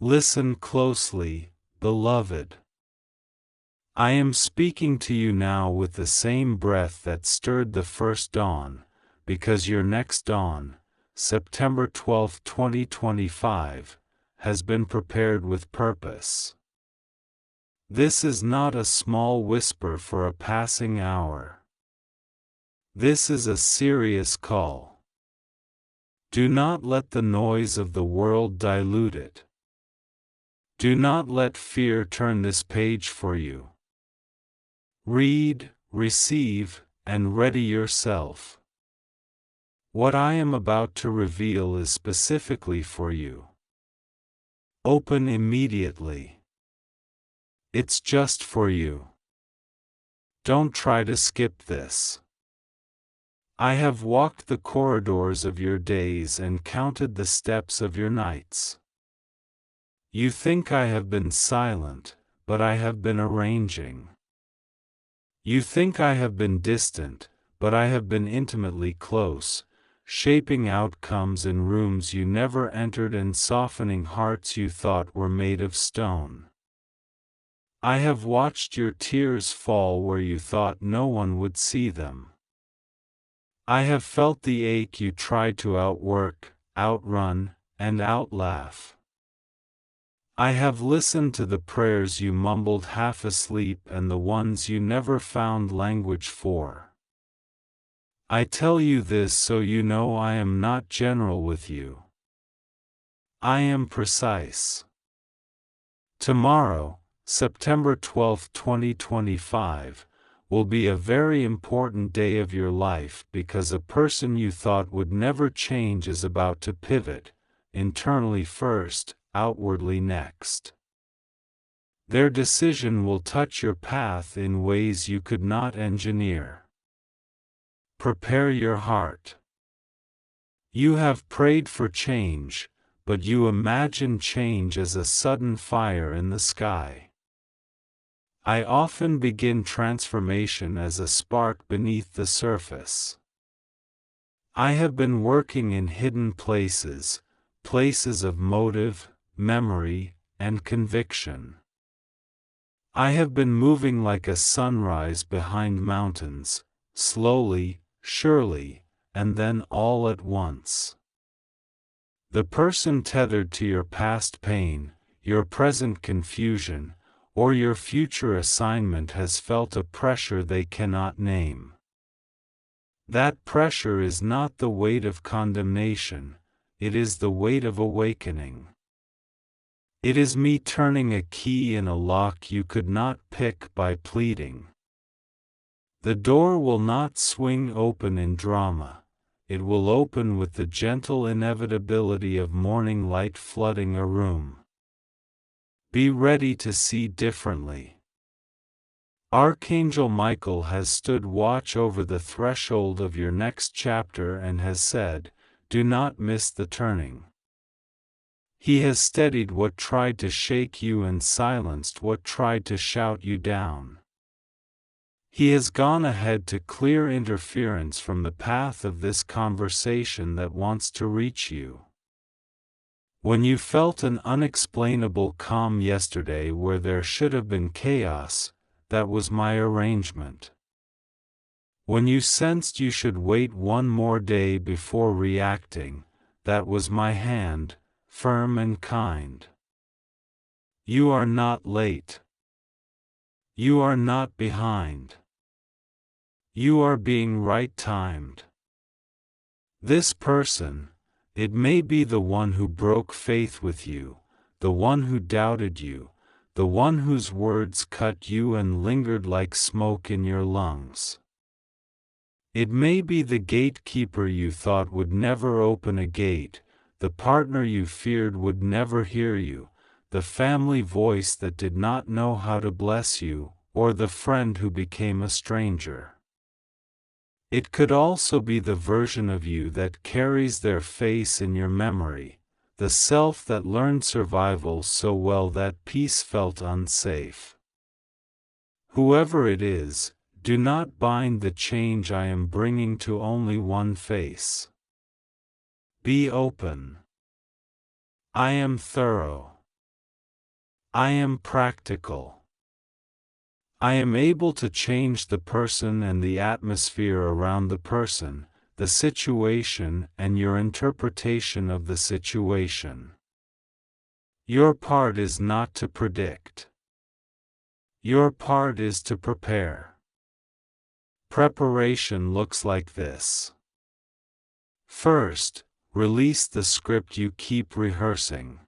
Listen closely, beloved. I am speaking to you now with the same breath that stirred the first dawn, because your next dawn, September 12, 2025, has been prepared with purpose. This is not a small whisper for a passing hour. This is a serious call. Do not let the noise of the world dilute it. Do not let fear turn this page for you. Read, receive, and ready yourself. What I am about to reveal is specifically for you. Open immediately. It's just for you. Don't try to skip this. I have walked the corridors of your days and counted the steps of your nights. You think I have been silent, but I have been arranging. You think I have been distant, but I have been intimately close, shaping outcomes in rooms you never entered and softening hearts you thought were made of stone. I have watched your tears fall where you thought no one would see them. I have felt the ache you tried to outwork, outrun, and outlaugh. I have listened to the prayers you mumbled half asleep and the ones you never found language for. I tell you this so you know I am not general with you. I am precise. Tomorrow, September 12, 2025, will be a very important day of your life because a person you thought would never change is about to pivot, internally first, outwardly next. Their decision will touch your path in ways you could not engineer. Prepare your heart. You have prayed for change, but you imagine change as a sudden fire in the sky. I often begin transformation as a spark beneath the surface. I have been working in hidden places, places of motive, memory, and conviction. I have been moving like a sunrise behind mountains, slowly, surely, and then all at once. The person tethered to your past pain, your present confusion, or your future assignment has felt a pressure they cannot name. That pressure is not the weight of condemnation, it is the weight of awakening. It is me turning a key in a lock you could not pick by pleading. The door will not swing open in drama, it will open with the gentle inevitability of morning light flooding a room. Be ready to see differently. Archangel Michael has stood watch over the threshold of your next chapter and has said, "Do not miss the turning." He has steadied what tried to shake you and silenced what tried to shout you down. He has gone ahead to clear interference from the path of this conversation that wants to reach you. When you felt an unexplainable calm yesterday where there should have been chaos, that was my arrangement. When you sensed you should wait one more day before reacting, that was my hand, firm and kind. You are not late. You are not behind. You are being right-timed. This person, it may be the one who broke faith with you, the one who doubted you, the one whose words cut you and lingered like smoke in your lungs. It may be the gatekeeper you thought would never open a gate, the partner you feared would never hear you, the family voice that did not know how to bless you, or the friend who became a stranger. It could also be the version of you that carries their face in your memory, the self that learned survival so well that peace felt unsafe. Whoever it is, do not bind the change I am bringing to only one face. Be open. I am thorough. I am practical. I am able to change the person and the atmosphere around the person, the situation and your interpretation of the situation. Your part is not to predict. Your part is to prepare. Preparation looks like this. First, release the script you keep rehearsing.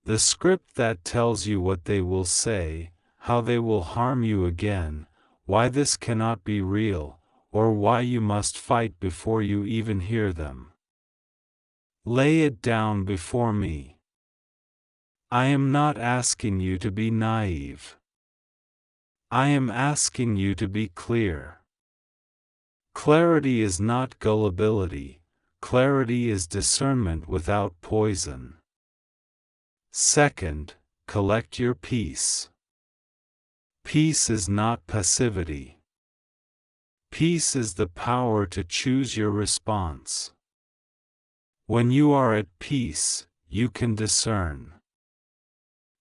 The script that tells you what they will say, how they will harm you again, why this cannot be real, or why you must fight before you even hear them. Lay it down before me. I am not asking you to be naive. I am asking you to be clear. Clarity is not gullibility, clarity is discernment without poison. Second, collect your peace. Peace is not passivity. Peace is the power to choose your response. When you are at peace, you can discern.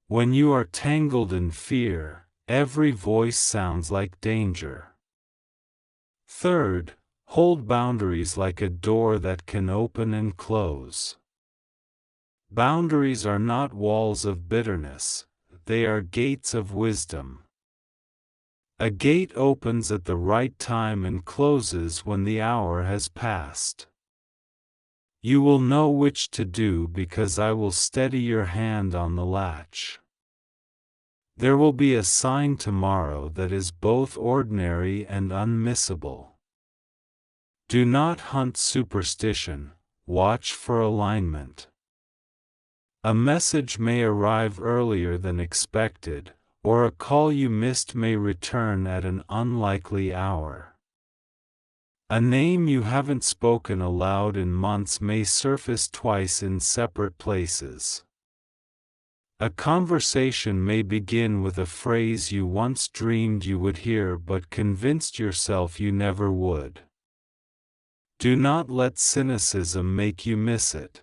When you are tangled in fear, every voice sounds like danger. Third, hold boundaries like a door that can open and close. Boundaries are not walls of bitterness, they are gates of wisdom. A gate opens at the right time and closes when the hour has passed. You will know which to do because I will steady your hand on the latch. There will be a sign tomorrow that is both ordinary and unmissable. Do not hunt superstition, watch for alignment. A message may arrive earlier than expected, or a call you missed may return at an unlikely hour. A name you haven't spoken aloud in months may surface twice in separate places. A conversation may begin with a phrase you once dreamed you would hear but convinced yourself you never would. Do not let cynicism make you miss it.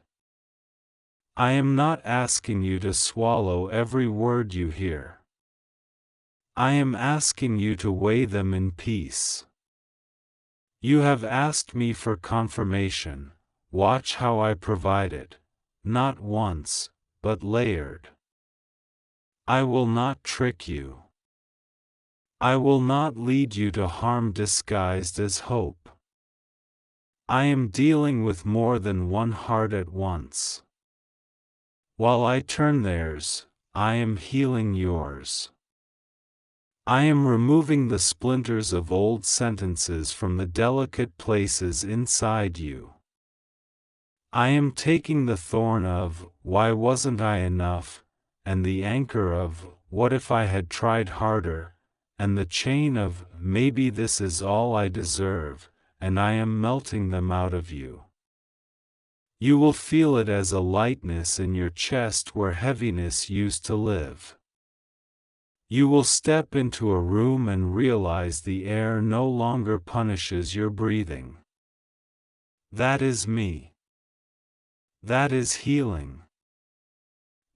I am not asking you to swallow every word you hear. I am asking you to weigh them in peace. You have asked me for confirmation, watch how I provide it, not once, but layered. I will not trick you. I will not lead you to harm disguised as hope. I am dealing with more than one heart at once. While I turn theirs, I am healing yours. I am removing the splinters of old sentences from the delicate places inside you. I am taking the thorn of, why wasn't I enough, and the anchor of, what if I had tried harder, and the chain of, maybe this is all I deserve, and I am melting them out of you. You will feel it as a lightness in your chest where heaviness used to live. You will step into a room and realize the air no longer punishes your breathing. That is me. That is healing.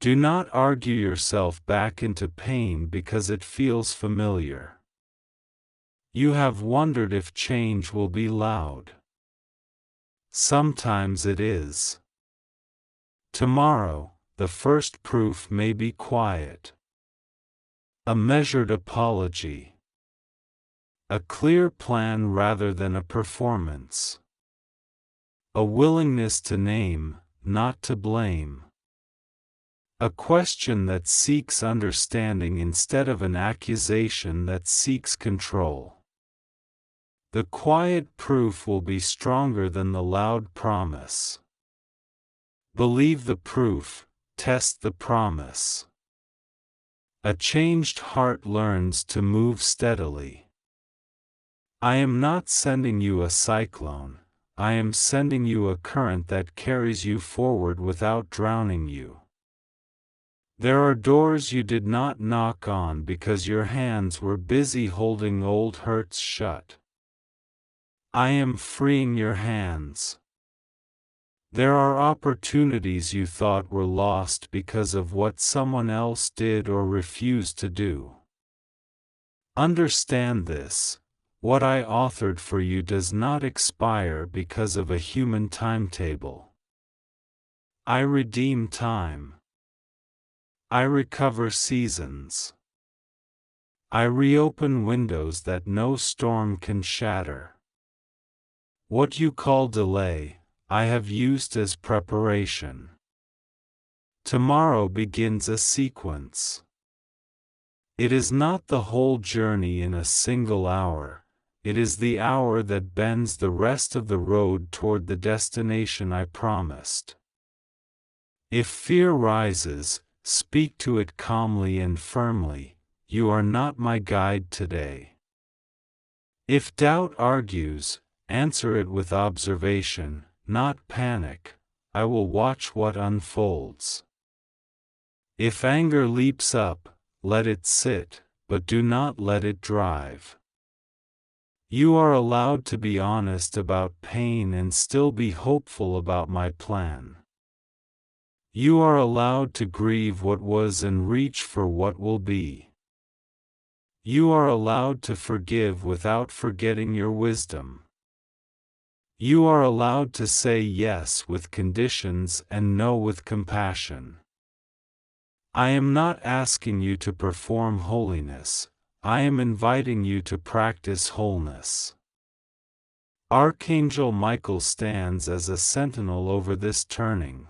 Do not argue yourself back into pain because it feels familiar. You have wondered if change will be loud. Sometimes it is. Tomorrow, the first proof may be quiet. A measured apology. A clear plan rather than a performance. A willingness to name, not to blame. A question that seeks understanding instead of an accusation that seeks control. The quiet proof will be stronger than the loud promise. Believe the proof, test the promise. A changed heart learns to move steadily. I am not sending you a cyclone, I am sending you a current that carries you forward without drowning you. There are doors you did not knock on because your hands were busy holding old hurts shut. I am freeing your hands. There are opportunities you thought were lost because of what someone else did or refused to do. Understand this: what I authored for you does not expire because of a human timetable. I redeem time. I recover seasons. I reopen windows that no storm can shatter. What you call delay, I have used as preparation. Tomorrow begins a sequence. It is not the whole journey in a single hour, it is the hour that bends the rest of the road toward the destination I promised. If fear rises, speak to it calmly and firmly: you are not my guide today. If doubt argues, answer it with observation, not panic: I will watch what unfolds. If anger leaps up, let it sit, but do not let it drive. You are allowed to be honest about pain and still be hopeful about my plan. You are allowed to grieve what was and reach for what will be. You are allowed to forgive without forgetting your wisdom. You are allowed to say yes with conditions and no with compassion. I am not asking you to perform holiness, I am inviting you to practice wholeness. Archangel Michael stands as a sentinel over this turning.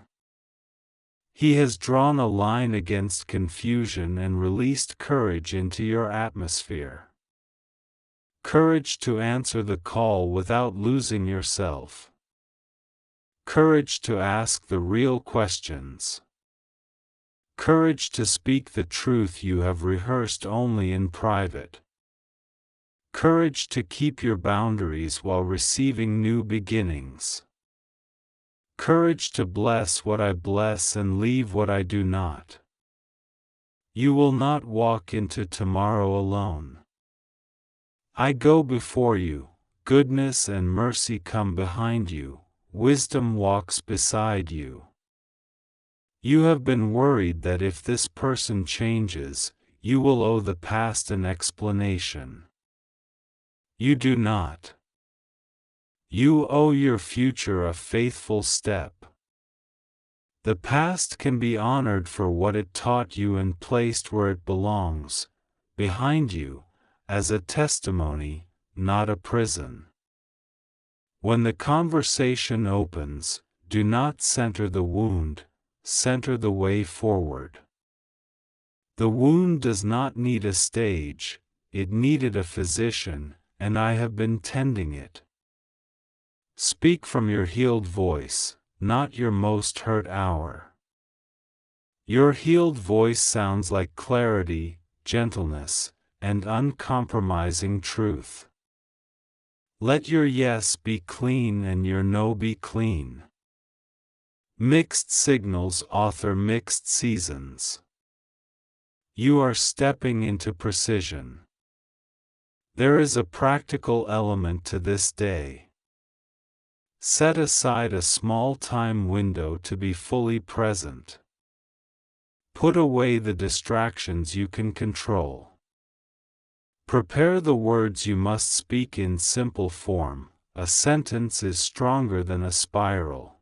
He has drawn a line against confusion and released courage into your atmosphere. Courage to answer the call without losing yourself. Courage to ask the real questions. Courage to speak the truth you have rehearsed only in private. Courage to keep your boundaries while receiving new beginnings. Courage to bless what I bless and leave what I do not. You will not walk into tomorrow alone. I go before you, goodness and mercy come behind you, wisdom walks beside you. You have been worried that if this person changes, you will owe the past an explanation. You do not. You owe your future a faithful step. The past can be honored for what it taught you and placed where it belongs, behind you, as a testimony, not a prison. When the conversation opens, do not center the wound, center the way forward. The wound does not need a stage, it needed a physician, and I have been tending it. Speak from your healed voice, not your most hurt hour. Your healed voice sounds like clarity, gentleness, and uncompromising truth. Let your yes be clean and your no be clean. Mixed signals author mixed seasons. You are stepping into precision. There is a practical element to this day. Set aside a small time window to be fully present. Put away the distractions you can control. Prepare the words you must speak in simple form. A sentence is stronger than a spiral.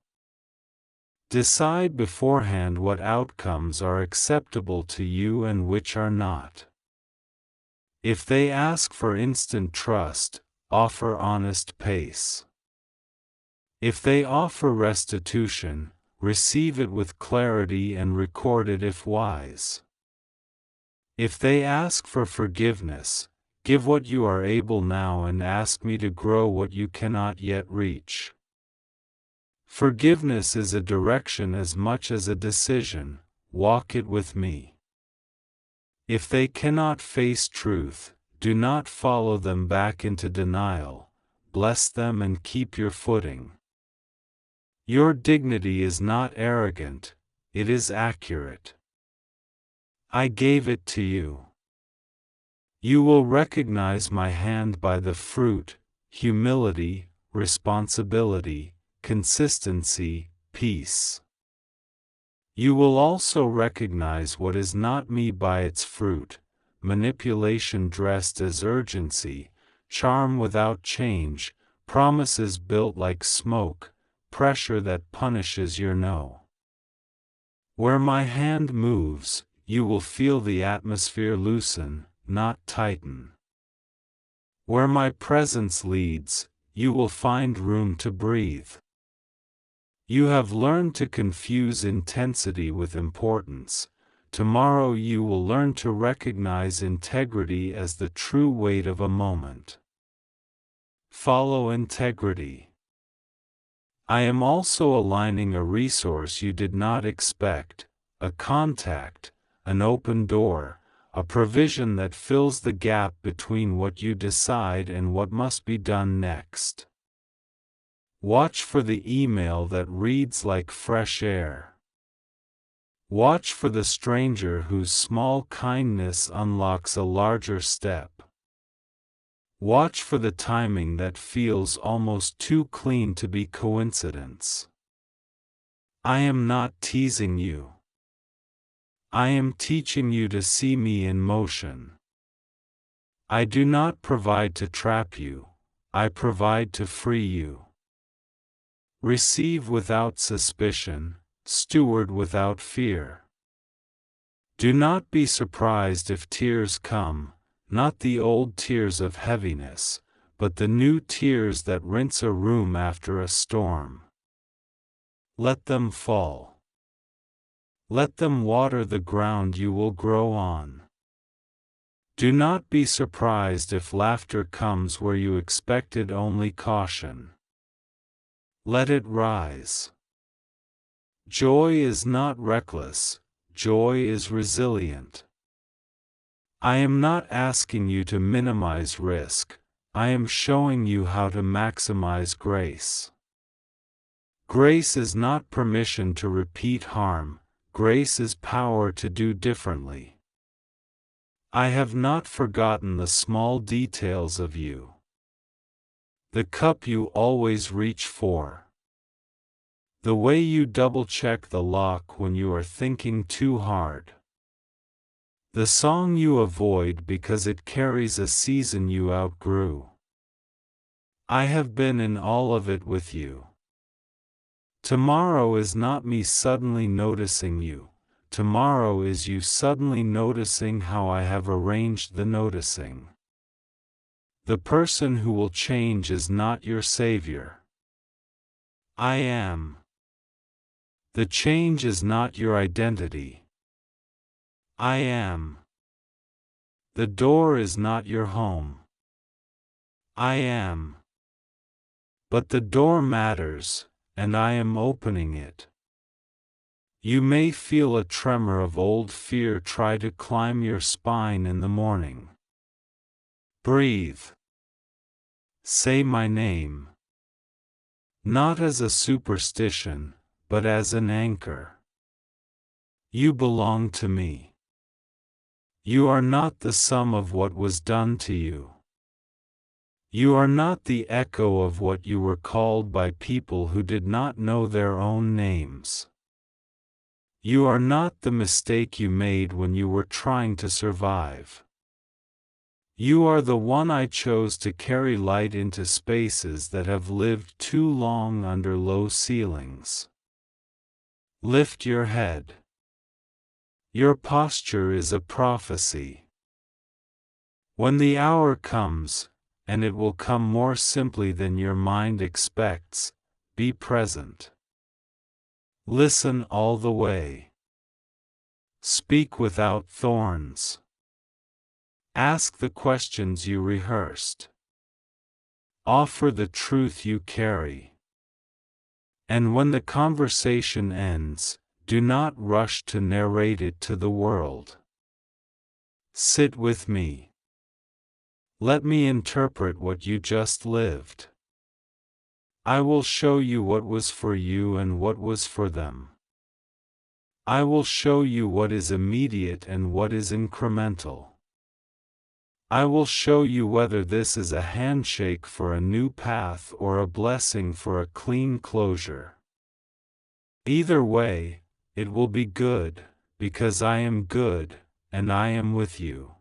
Decide beforehand what outcomes are acceptable to you and which are not. If they ask for instant trust, offer honest pace. If they offer restitution, receive it with clarity and record it if wise. If they ask for forgiveness, give what you are able now and ask me to grow what you cannot yet reach. Forgiveness is a direction as much as a decision. Walk it with me. If they cannot face truth, do not follow them back into denial. Bless them and keep your footing. Your dignity is not arrogant, it is accurate. I gave it to you. You will recognize my hand by the fruit: humility, responsibility, consistency, peace. You will also recognize what is not me by its fruit: manipulation dressed as urgency, charm without change, promises built like smoke, pressure that punishes your no. Where my hand moves, you will feel the atmosphere loosen, not tighten. Where my presence leads, you will find room to breathe. You have learned to confuse intensity with importance. Tomorrow you will learn to recognize integrity as the true weight of a moment. Follow integrity. I am also aligning a resource you did not expect, a contact, an open door, a provision that fills the gap between what you decide and what must be done next. Watch for the email that reads like fresh air. Watch for the stranger whose small kindness unlocks a larger step. Watch for the timing that feels almost too clean to be coincidence. I am not teasing you. I am teaching you to see me in motion. I do not provide to trap you, I provide to free you. Receive without suspicion, steward without fear. Do not be surprised if tears come, not the old tears of heaviness, but the new tears that rinse a room after a storm. Let them fall. Let them water the ground you will grow on. Do not be surprised if laughter comes where you expected only caution. Let it rise. Joy is not reckless, joy is resilient. I am not asking you to minimize risk, I am showing you how to maximize grace. Grace is not permission to repeat harm, grace is power to do differently. I have not forgotten the small details of you. The cup you always reach for. The way you double-check the lock when you are thinking too hard. The song you avoid because it carries a season you outgrew. I have been in all of it with you. Tomorrow is not me suddenly noticing you. Tomorrow is you suddenly noticing how I have arranged the noticing. The person who will change is not your savior. I am. The change is not your identity. I am. The door is not your home. I am. But the door matters, and I am opening it. You may feel a tremor of old fear try to climb your spine in the morning. Breathe. Say my name. Not as a superstition, but as an anchor. You belong to me. You are not the sum of what was done to you. You are not the echo of what you were called by people who did not know their own names. You are not the mistake you made when you were trying to survive. You are the one I chose to carry light into spaces that have lived too long under low ceilings. Lift your head. Your posture is a prophecy. When the hour comes, and it will come more simply than your mind expects, be present. Listen all the way. Speak without thorns. Ask the questions you rehearsed. Offer the truth you carry. And when the conversation ends, do not rush to narrate it to the world. Sit with me. Let me interpret what you just lived. I will show you what was for you and what was for them. I will show you what is immediate and what is incremental. I will show you whether this is a handshake for a new path or a blessing for a clean closure. Either way, it will be good, because I am good, and I am with you.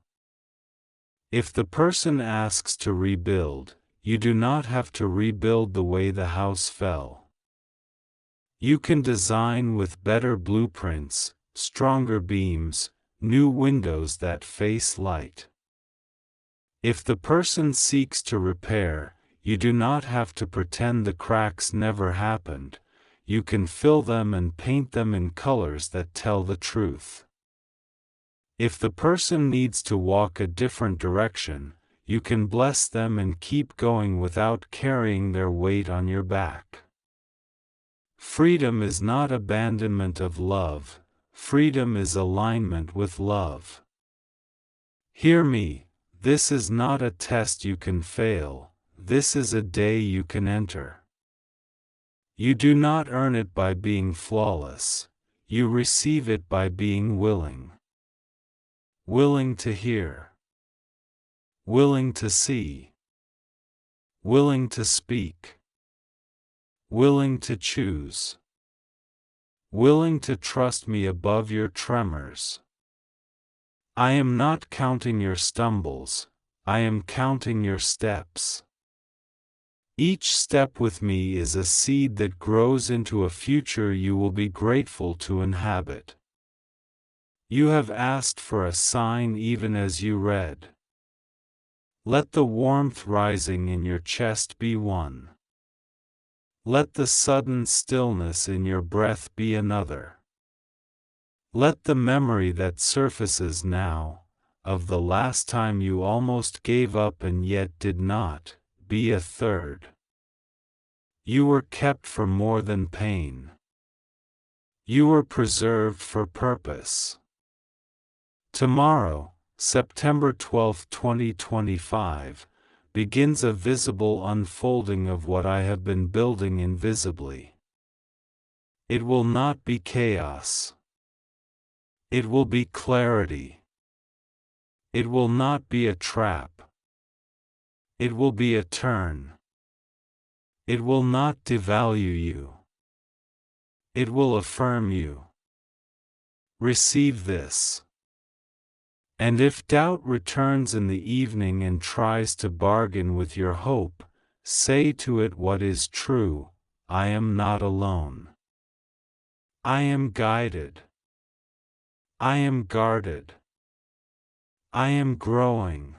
If the person asks to rebuild, you do not have to rebuild the way the house fell. You can design with better blueprints, stronger beams, new windows that face light. If the person seeks to repair, you do not have to pretend the cracks never happened. You can fill them and paint them in colors that tell the truth. If the person needs to walk a different direction, you can bless them and keep going without carrying their weight on your back. Freedom is not abandonment of love, freedom is alignment with love. Hear me, this is not a test you can fail, this is a day you can enter. You do not earn it by being flawless, you receive it by being willing. Willing to hear. Willing to see. Willing to speak. Willing to choose. Willing to trust me above your tremors. I am not counting your stumbles, I am counting your steps. Each step with me is a seed that grows into a future you will be grateful to inhabit. You have asked for a sign even as you read. Let the warmth rising in your chest be one. Let the sudden stillness in your breath be another. Let the memory that surfaces now, of the last time you almost gave up and yet did not, be a third. You were kept for more than pain. You were preserved for purpose. Tomorrow, September 12, 2025, begins a visible unfolding of what I have been building invisibly. It will not be chaos. It will be clarity. It will not be a trap. It will be a turn. It will not devalue you. It will affirm you. Receive this. And if doubt returns in the evening and tries to bargain with your hope, say to it what is true, I am not alone. I am guided. I am guarded. I am growing.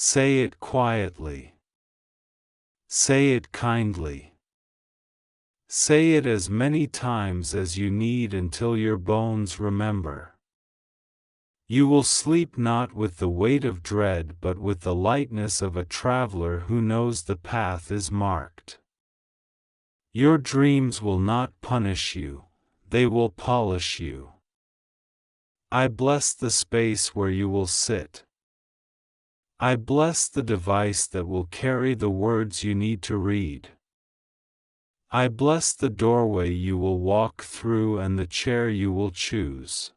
Say it quietly. Say it kindly. Say it as many times as you need until your bones remember. You will sleep not with the weight of dread but with the lightness of a traveler who knows the path is marked. Your dreams will not punish you, they will polish you. I bless the space where you will sit. I bless the device that will carry the words you need to read. I bless the doorway you will walk through and the chair you will choose.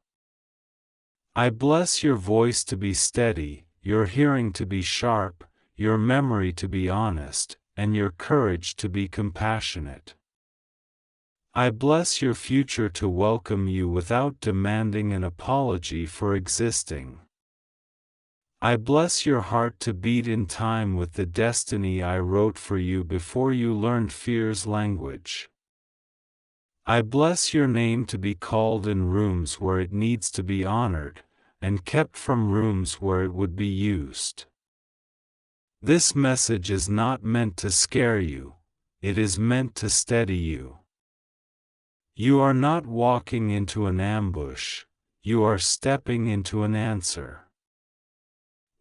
I bless your voice to be steady, your hearing to be sharp, your memory to be honest, and your courage to be compassionate. I bless your future to welcome you without demanding an apology for existing. I bless your heart to beat in time with the destiny I wrote for you before you learned fear's language. I bless your name to be called in rooms where it needs to be honored, and kept from rooms where it would be used. This message is not meant to scare you, it is meant to steady you. You are not walking into an ambush, you are stepping into an answer.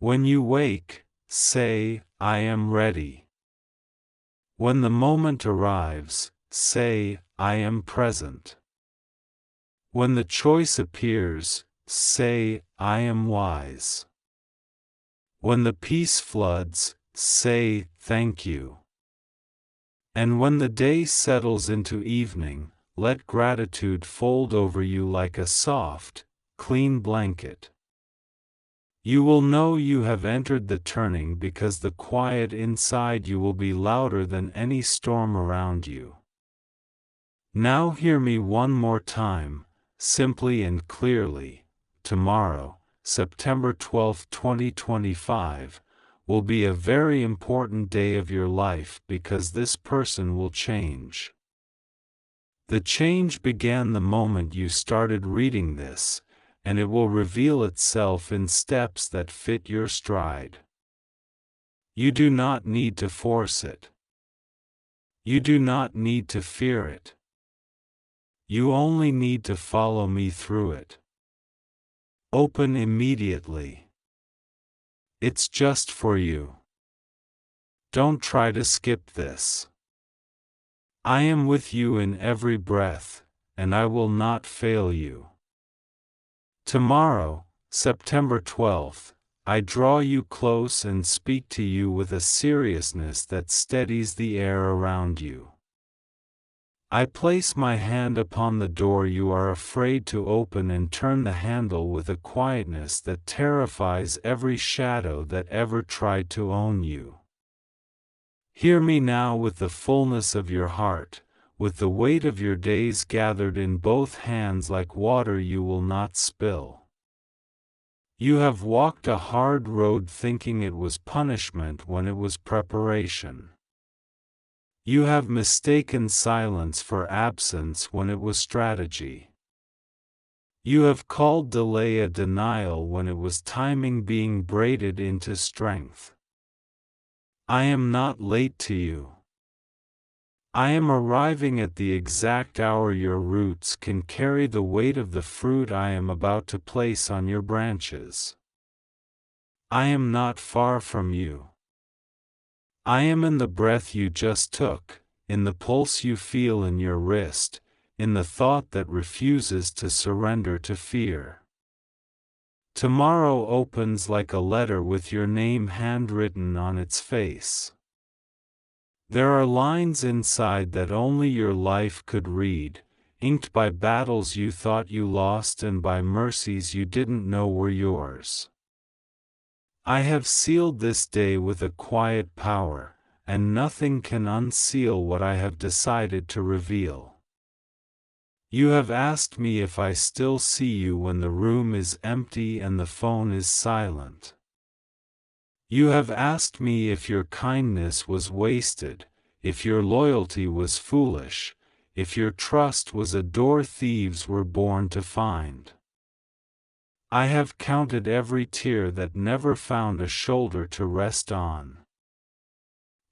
When you wake, say, I am ready. When the moment arrives, say, I am present. When the choice appears, say, I am wise. When the peace floods, say, thank you. And when the day settles into evening, let gratitude fold over you like a soft, clean blanket. You will know you have entered the turning because the quiet inside you will be louder than any storm around you. Now hear me one more time, simply and clearly. Tomorrow, September 12, 2025, will be a very important day of your life because this person will change. The change began the moment you started reading this, and it will reveal itself in steps that fit your stride. You do not need to force it. You do not need to fear it. You only need to follow me through it. Open immediately. It's just for you. Don't try to skip this. I am with you in every breath, and I will not fail you. Tomorrow, September 12th, I draw you close and speak to you with a seriousness that steadies the air around you. I place my hand upon the door you are afraid to open and turn the handle with a quietness that terrifies every shadow that ever tried to own you. Hear me now with the fullness of your heart, with the weight of your days gathered in both hands like water you will not spill. You have walked a hard road thinking it was punishment when it was preparation. You have mistaken silence for absence when it was strategy. You have called delay a denial when it was timing being braided into strength. I am not late to you. I am arriving at the exact hour your roots can carry the weight of the fruit I am about to place on your branches. I am not far from you. I am in the breath you just took, in the pulse you feel in your wrist, in the thought that refuses to surrender to fear. Tomorrow opens like a letter with your name handwritten on its face. There are lines inside that only your life could read, inked by battles you thought you lost and by mercies you didn't know were yours. I have sealed this day with a quiet power, and nothing can unseal what I have decided to reveal. You have asked me if I still see you when the room is empty and the phone is silent. You have asked me if your kindness was wasted, if your loyalty was foolish, if your trust was a door thieves were born to find. I have counted every tear that never found a shoulder to rest on.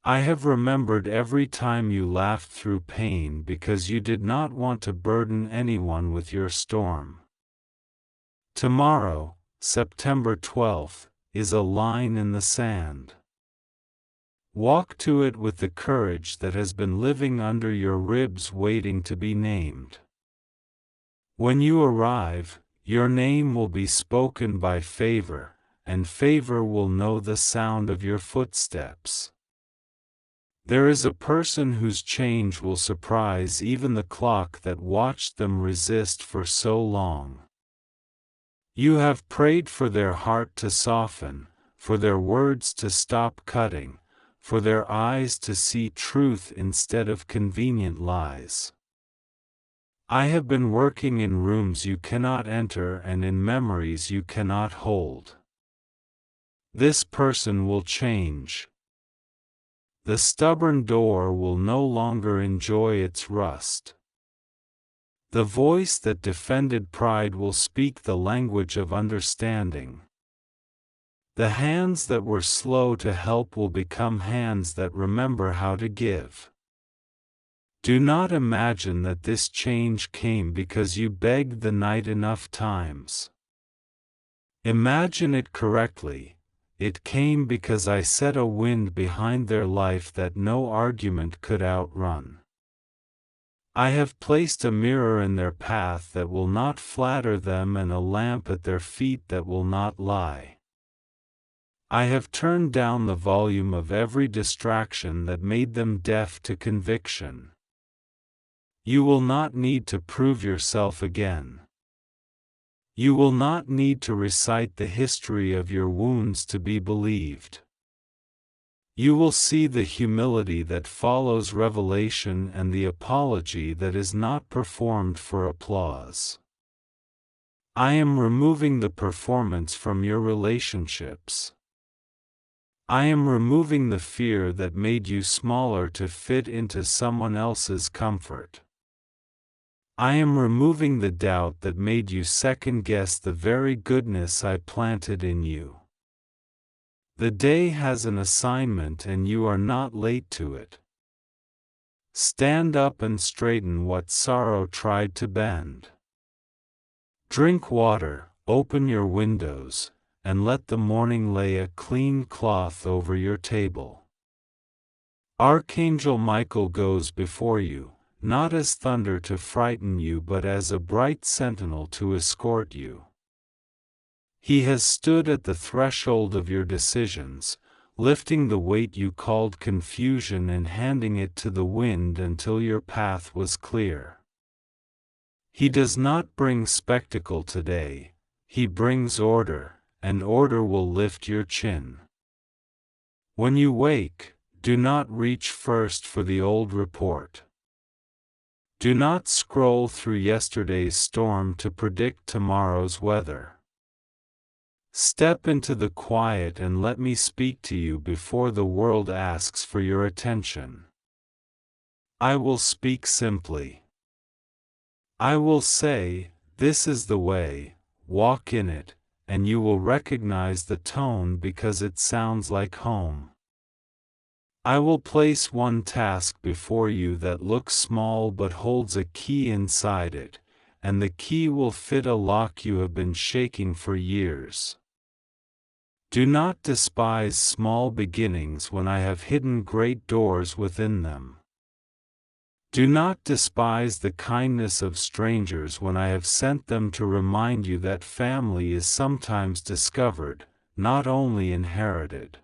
I have remembered every time you laughed through pain because you did not want to burden anyone with your storm. Tomorrow, September 12th, is a line in the sand. Walk to it with the courage that has been living under your ribs waiting to be named. When you arrive, your name will be spoken by favor, and favor will know the sound of your footsteps. There is a person whose change will surprise even the clock that watched them resist for so long. You have prayed for their heart to soften, for their words to stop cutting, for their eyes to see truth instead of convenient lies. I have been working in rooms you cannot enter and in memories you cannot hold. This person will change. The stubborn door will no longer enjoy its rust. The voice that defended pride will speak the language of understanding. The hands that were slow to help will become hands that remember how to give. Do not imagine that this change came because you begged the night enough times. Imagine it correctly. It came because I set a wind behind their life that no argument could outrun. I have placed a mirror in their path that will not flatter them and a lamp at their feet that will not lie. I have turned down the volume of every distraction that made them deaf to conviction. You will not need to prove yourself again. You will not need to recite the history of your wounds to be believed. You will see the humility that follows revelation and the apology that is not performed for applause. I am removing the performance from your relationships. I am removing the fear that made you smaller to fit into someone else's comfort. I am removing the doubt that made you second-guess the very goodness I planted in you. The day has an assignment and you are not late to it. Stand up and straighten what sorrow tried to bend. Drink water, open your windows, and let the morning lay a clean cloth over your table. Archangel Michael goes before you, not as thunder to frighten you but as a bright sentinel to escort you. He has stood at the threshold of your decisions, lifting the weight you called confusion and handing it to the wind until your path was clear. He does not bring spectacle today, he brings order, and order will lift your chin. When you wake, do not reach first for the old report. Do not scroll through yesterday's storm to predict tomorrow's weather. Step into the quiet and let me speak to you before the world asks for your attention. I will speak simply. I will say, this is the way, walk in it, and you will recognize the tone because it sounds like home. I will place one task before you that looks small but holds a key inside it, and the key will fit a lock you have been shaking for years. Do not despise small beginnings when I have hidden great doors within them. Do not despise the kindness of strangers when I have sent them to remind you that family is sometimes discovered, not only inherited.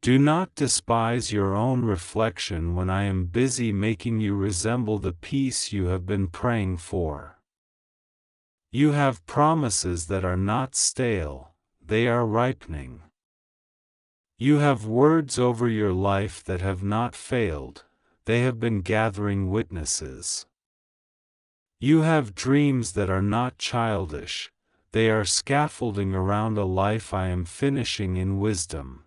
Do not despise your own reflection when I am busy making you resemble the peace you have been praying for. You have promises that are not stale, they are ripening. You have words over your life that have not failed, they have been gathering witnesses. You have dreams that are not childish, they are scaffolding around a life I am finishing in wisdom.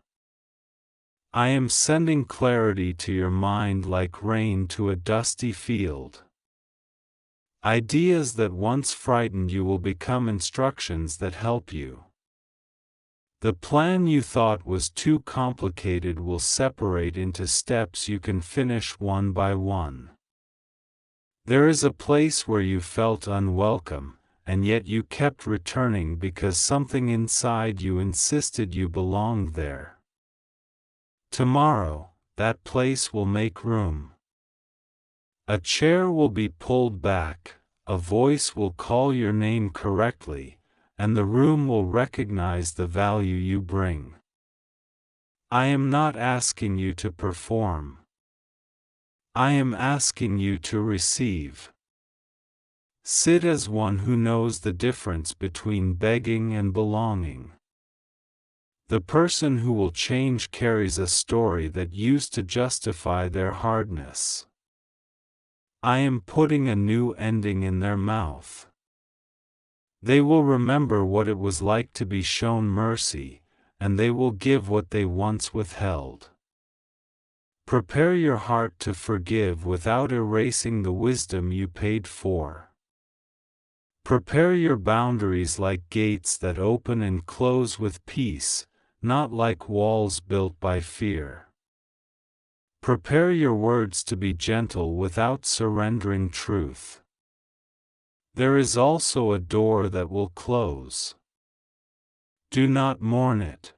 I am sending clarity to your mind like rain to a dusty field. Ideas that once frightened you will become instructions that help you. The plan you thought was too complicated will separate into steps you can finish one by one. There is a place where you felt unwelcome, and yet you kept returning because something inside you insisted you belonged there. Tomorrow, that place will make room. A chair will be pulled back, a voice will call your name correctly, and the room will recognize the value you bring. I am not asking you to perform. I am asking you to receive. Sit as one who knows the difference between begging and belonging. The person who will change carries a story that used to justify their hardness. I am putting a new ending in their mouth. They will remember what it was like to be shown mercy, and they will give what they once withheld. Prepare your heart to forgive without erasing the wisdom you paid for. Prepare your boundaries like gates that open and close with peace, not like walls built by fear. Prepare your words to be gentle without surrendering truth. There is also a door that will close. Do not mourn it.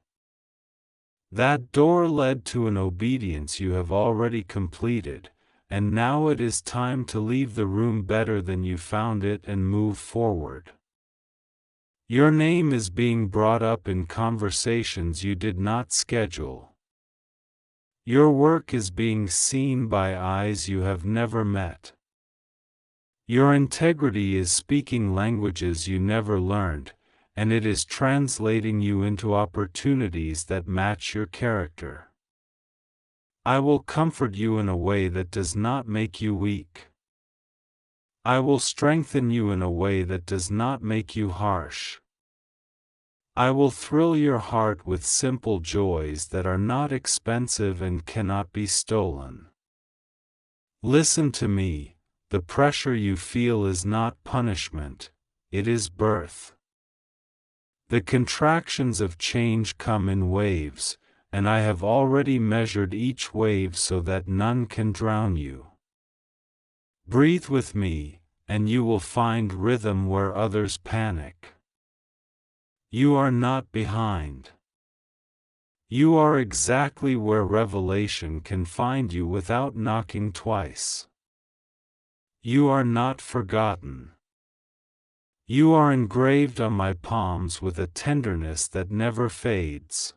That door led to an obedience you have already completed, and now it is time to leave the room better than you found it and move forward. Your name is being brought up in conversations you did not schedule. Your work is being seen by eyes you have never met. Your integrity is speaking languages you never learned, and it is translating you into opportunities that match your character. I will comfort you in a way that does not make you weak. I will strengthen you in a way that does not make you harsh. I will thrill your heart with simple joys that are not expensive and cannot be stolen. Listen to me, the pressure you feel is not punishment, it is birth. The contractions of change come in waves, and I have already measured each wave so that none can drown you. Breathe with me, and you will find rhythm where others panic. You are not behind. You are exactly where revelation can find you without knocking twice. You are not forgotten. You are engraved on my palms with a tenderness that never fades.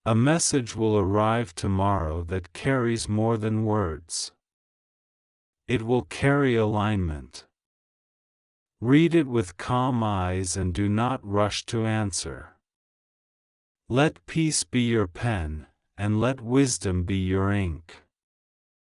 A message will arrive tomorrow that carries more than words. It will carry alignment. Read it with calm eyes and do not rush to answer. Let peace be your pen, and let wisdom be your ink.